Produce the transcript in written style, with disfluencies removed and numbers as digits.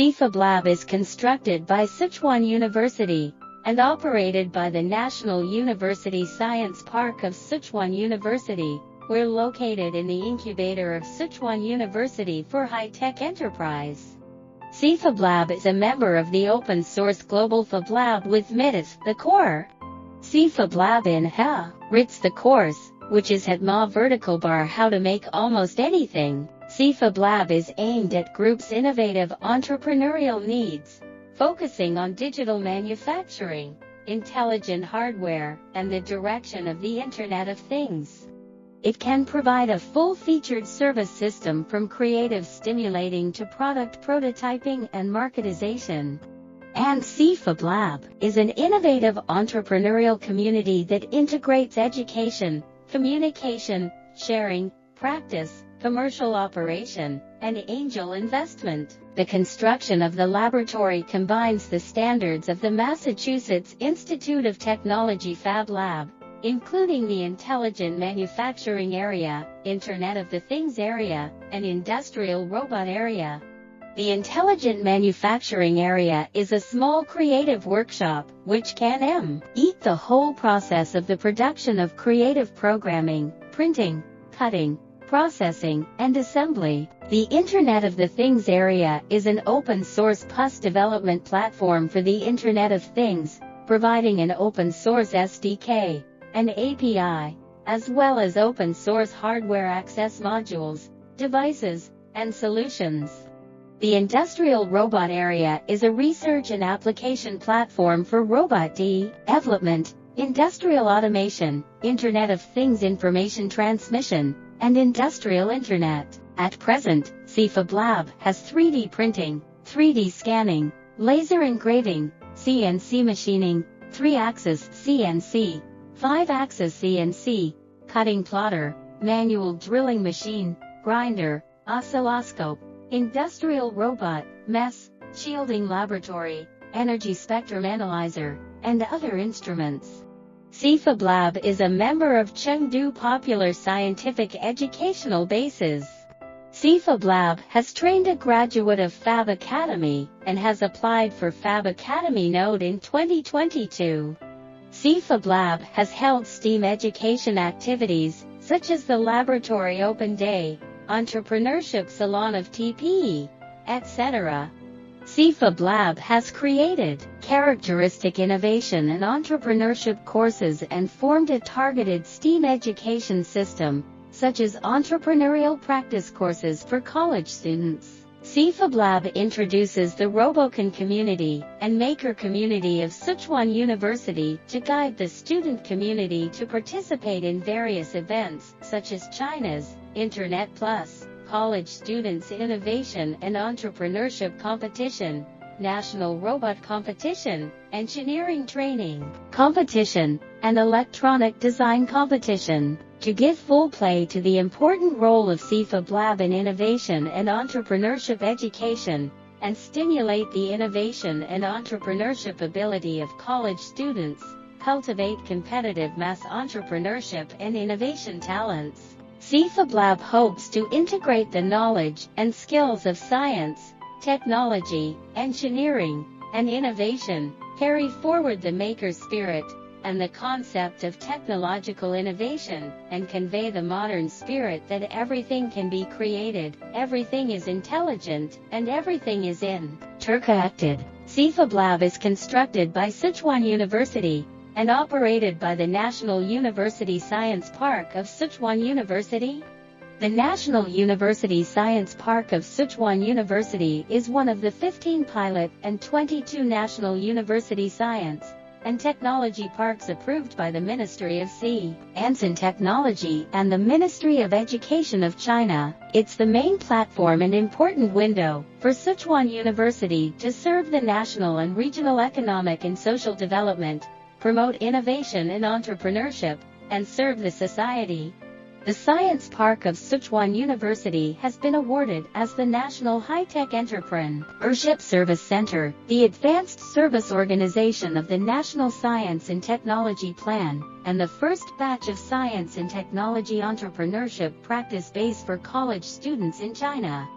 Fablab is constructed by Sichuan University and operated by the National University Science Park of Sichuan University. We're located in the incubator of Sichuan University for high-tech enterprise. Fablab is a member of the open-source global Fablab with MIT, the core. Fablab in Ritz the course, which is HATMA vertical bar how to make almost anything. Fablab is aimed at groups' innovative entrepreneurial needs, focusing on digital manufacturing, intelligent hardware, and the direction of the Internet of Things. It can provide a full-featured service system from creative stimulating to product prototyping and marketisation. And Fablab is an innovative entrepreneurial community that integrates education, communication, sharing, practice, commercial operation, and angel investment. The construction of the laboratory combines the standards of the Massachusetts Institute of Technology Fab Lab, including the Intelligent Manufacturing Area, Internet of the Things Area, and Industrial Robot Area. The Intelligent Manufacturing Area is a small creative workshop, which can eat the whole process of the production of creative programming, printing, cutting, processing, and assembly. The Internet of the Things Area is an open-source PUS development platform for the Internet of Things, providing an open-source SDK, an API, as well as open-source hardware access modules, devices, and solutions. The Industrial Robot Area is a research and application platform for robot development, industrial automation, Internet of Things information transmission, and industrial internet. At present, Fablab has 3D printing, 3D scanning, laser engraving, CNC machining, 3-axis CNC, 5-axis CNC, cutting plotter, manual drilling machine, grinder, oscilloscope, industrial robot, MES, shielding laboratory, energy spectrum analyzer, and other instruments. Fablab is a member of Chengdu Popular Scientific Educational Bases. Fablab has trained a graduate of Fab Academy and has applied for Fab Academy Node in 2022. Fablab has held STEAM education activities, such as the Laboratory Open Day, Entrepreneurship Salon of TPE, etc. Fablab has created characteristic innovation and entrepreneurship courses and formed a targeted STEAM education system, such as entrepreneurial practice courses for college students. Fablab introduces the Robocan community and maker community of Sichuan University to guide the student community to participate in various events, such as China's Internet Plus, College Students Innovation and Entrepreneurship Competition, National Robot Competition, Engineering Training Competition, and Electronic Design Competition. To give full play to the important role of Fablab in innovation and entrepreneurship education, and stimulate the innovation and entrepreneurship ability of college students, cultivate competitive mass entrepreneurship and innovation talents. Fablab hopes to integrate the knowledge and skills of science, technology, engineering, and innovation, carry forward the maker spirit, and the concept of technological innovation, and convey the modern spirit that everything can be created, everything is intelligent, and everything is interconnected. Fablab is constructed by Sichuan University and operated by the National University Science Park of Sichuan University. The National University Science Park of Sichuan University is one of the 15 pilot and 22 National University Science and Technology Parks approved by the Ministry of Science and Technology and the Ministry of Education of China. It's the main platform and important window for Sichuan University to serve the national and regional economic and social development, promote innovation and entrepreneurship, and serve the society. The Science Park of Sichuan University has been awarded as the National High-Tech Entrepreneurship Service Center, the advanced service organization of the National Science and Technology Plan, and the first batch of science and technology entrepreneurship practice base for college students in China.